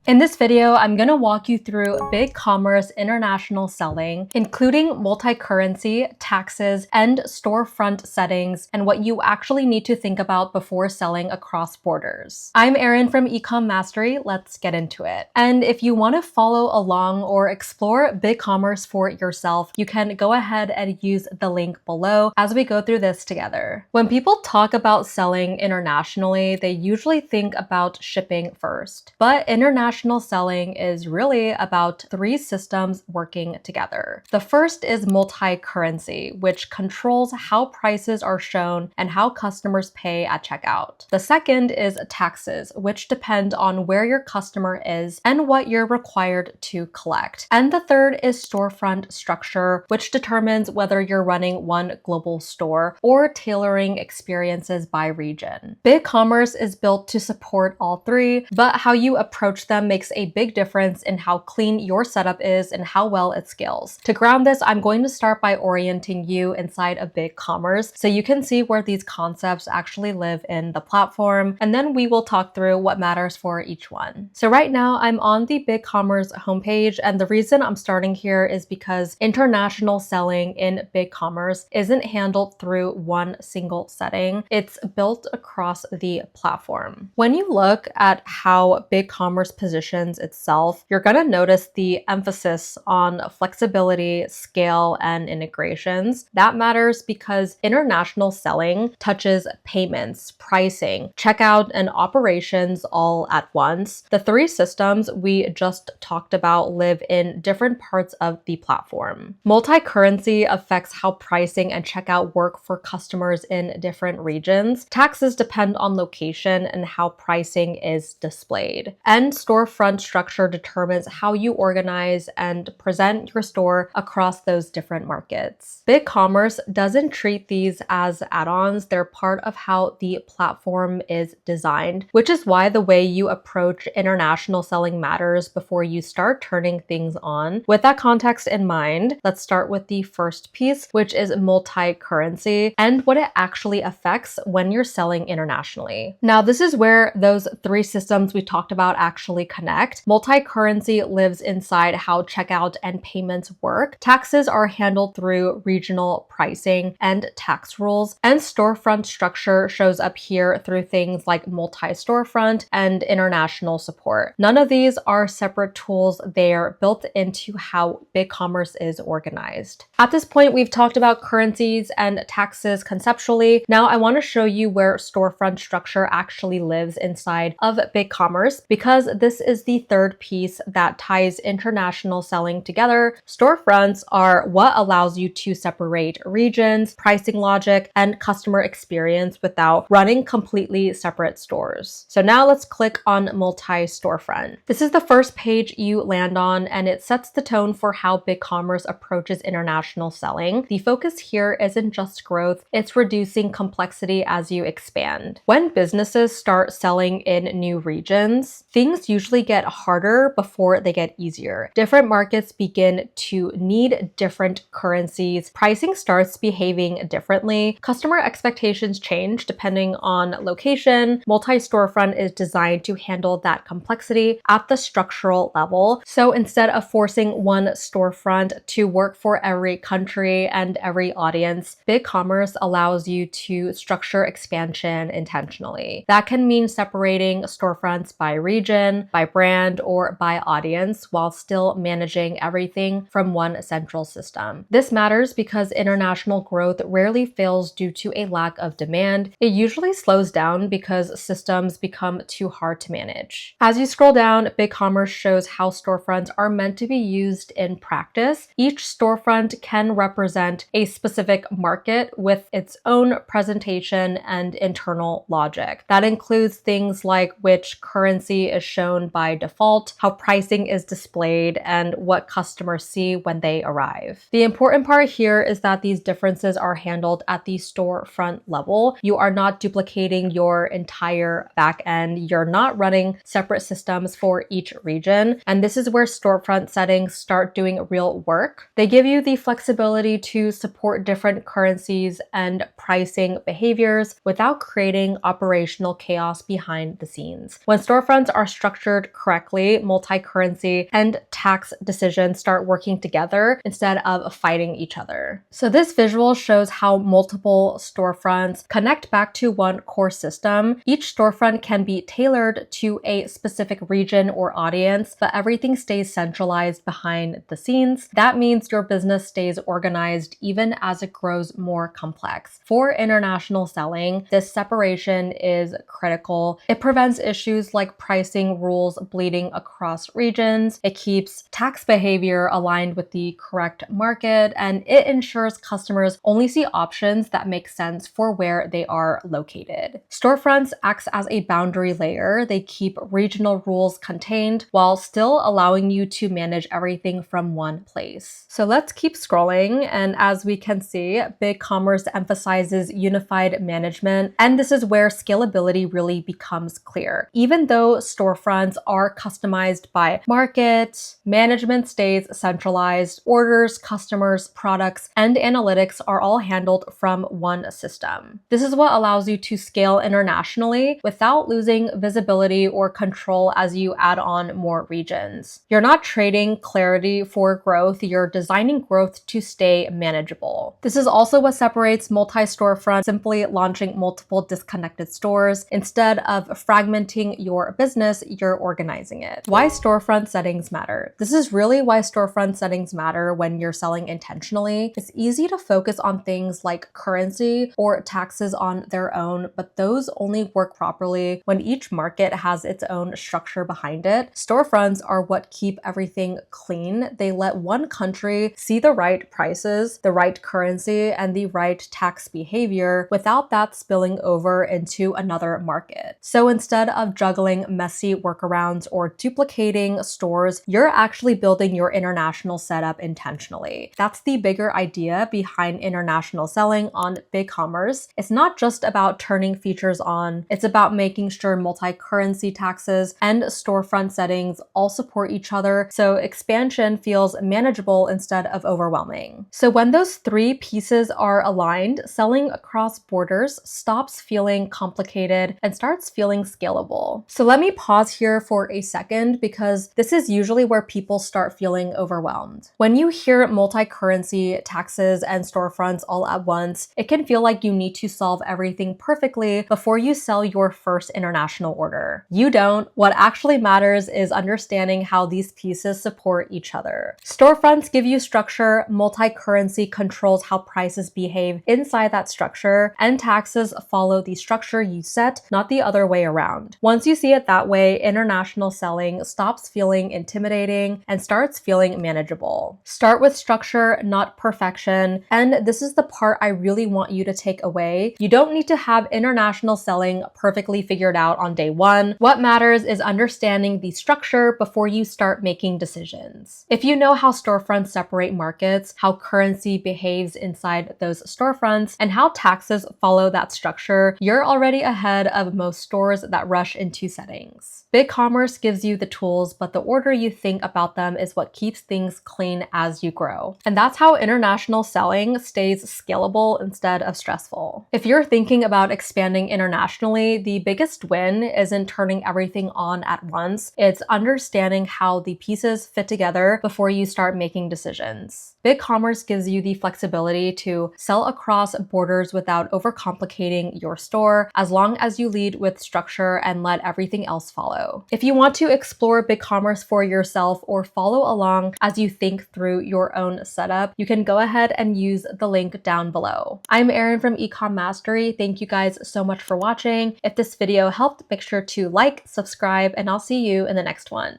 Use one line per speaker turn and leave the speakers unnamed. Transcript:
In this video, I'm going to walk you through BigCommerce international selling, including multi-currency, taxes, and storefront settings, and what you actually need to think about before selling across borders. I'm Erin from Ecom Mastery. Let's get into it. And if you want to follow along or explore BigCommerce for yourself, you can go ahead and use the link below as we go through this together. When people talk about selling internationally, they usually think about shipping first, but international selling is really about three systems working together. The first is multi-currency, which controls how prices are shown and how customers pay at checkout. The second is taxes, which depend on where your customer is and what you're required to collect. And the third is storefront structure, which determines whether you're running one global store or tailoring experiences by region. BigCommerce is built to support all three, but how you approach them makes a big difference in how clean your setup is and how well it scales. To ground this, I'm going to start by orienting you inside of BigCommerce so you can see where these concepts actually live in the platform, and then we will talk through what matters for each one. So right now I'm on the BigCommerce homepage, and the reason I'm starting here is because international selling in BigCommerce isn't handled through one single setting. It's built across the platform. When you look at how BigCommerce positions itself, you're going to notice the emphasis on flexibility, scale, and integrations. That matters because international selling touches payments, pricing, checkout, and operations all at once. The three systems we just talked about live in different parts of the platform. Multi-currency affects how pricing and checkout work for customers in different regions. Taxes depend on location and how pricing is displayed. And storefront structure determines how you organize and present your store across those different markets. BigCommerce doesn't treat these as add-ons. They're part of how the platform is designed, which is why the way you approach international selling matters before you start turning things on. With that context in mind, let's start with the first piece, which is multi-currency and what it actually affects when you're selling internationally. Now, this is where those three systems we talked about actually connect. Multi-currency lives inside how checkout and payments work. Taxes are handled through regional pricing and tax rules, and storefront structure shows up here through things like multi-storefront and international support. None of these are separate tools. They are built into how BigCommerce is organized. At this point, we've talked about currencies and taxes conceptually. Now I want to show you where storefront structure actually lives inside of BigCommerce, because this is the third piece that ties international selling together. Storefronts are what allows you to separate regions, pricing logic, and customer experience without running completely separate stores. So now let's click on multi-storefront. This is the first page you land on, and it sets the tone for how BigCommerce approaches international selling. The focus here isn't just growth, it's reducing complexity as you expand. When businesses start selling in new regions, things usually get harder before they get easier. Different markets begin to need different currencies. Pricing starts behaving differently. Customer expectations change depending on location. Multi-storefront is designed to handle that complexity at the structural level. So instead of forcing one storefront to work for every country and every audience, BigCommerce allows you to structure expansion intentionally. That can mean separating storefronts by region, by brand, or by audience while still managing everything from one central system. This matters because international growth rarely fails due to a lack of demand. It usually slows down because systems become too hard to manage. As you scroll down, BigCommerce shows how storefronts are meant to be used in practice. Each storefront can represent a specific market with its own presentation and internal logic. That includes things like which currency is shown by default, how pricing is displayed, and what customers see when they arrive. The important part here is that these differences are handled at the storefront level. You are not duplicating your entire back end. You're not running separate systems for each region. And this is where storefront settings start doing real work. They give you the flexibility to support different currencies and pricing behaviors without creating operational chaos behind the scenes. When storefronts are structured structured correctly, multi-currency and tax decisions start working together instead of fighting each other. So this visual shows how multiple storefronts connect back to one core system. Each storefront can be tailored to a specific region or audience, but everything stays centralized behind the scenes. That means your business stays organized even as it grows more complex. For international selling, this separation is critical. It prevents issues like pricing rules bleeding across regions. It keeps tax behavior aligned with the correct market, and it ensures customers only see options that make sense for where they are located. Storefronts acts as a boundary layer. They keep regional rules contained while still allowing you to manage everything from one place. So let's keep scrolling, and as we can see, BigCommerce emphasizes unified management, and this is where scalability really becomes clear. Even though storefronts are customized by market, management stays centralized. Orders, customers, products, and analytics are all handled from one system. This is what allows you to scale internationally without losing visibility or control as you add on more regions. You're not trading clarity for growth, you're designing growth to stay manageable. This is also what separates multi-storefront simply launching multiple disconnected stores. Instead of fragmenting your business, you're organizing it. Why storefront settings matter? This is really why storefront settings matter when you're selling intentionally. It's easy to focus on things like currency or taxes on their own, but those only work properly when each market has its own structure behind it. Storefronts are what keep everything clean. They let one country see the right prices, the right currency, and the right tax behavior without that spilling over into another market. So instead of juggling messy workarounds or duplicating stores, you're actually building your international setup intentionally. That's the bigger idea behind international selling on BigCommerce. It's not just about turning features on, it's about making sure multi-currency taxes and storefront settings all support each other so expansion feels manageable instead of overwhelming. So when those three pieces are aligned, selling across borders stops feeling complicated and starts feeling scalable. So let me pause here for a second because this is usually where people start feeling overwhelmed. When you hear multi-currency, taxes, and storefronts all at once, it can feel like you need to solve everything perfectly before you sell your first international order. You don't. What actually matters is understanding how these pieces support each other. Storefronts give you structure, multi-currency controls how prices behave inside that structure, and taxes follow the structure you set, not the other way around. Once you see it that way, international selling stops feeling intimidating and starts feeling manageable. Start with structure, not perfection, and this is the part I really want you to take away. You don't need to have international selling perfectly figured out on day one. What matters is understanding the structure before you start making decisions. If you know how storefronts separate markets, how currency behaves inside those storefronts, and how taxes follow that structure, you're already ahead of most stores that rush into settings. BigCommerce gives you the tools, but the order you think about them is what keeps things clean as you grow. And that's how international selling stays scalable instead of stressful. If you're thinking about expanding internationally, the biggest win isn't turning everything on at once. It's understanding how the pieces fit together before you start making decisions. BigCommerce gives you the flexibility to sell across borders without overcomplicating your store, as long as you lead with structure and let everything else follow. If you want to explore BigCommerce for yourself or follow along as you think through your own setup, you can go ahead and use the link down below. I'm Erin from Ecom Mastery. Thank you guys so much for watching. If this video helped, make sure to like, subscribe, and I'll see you in the next one.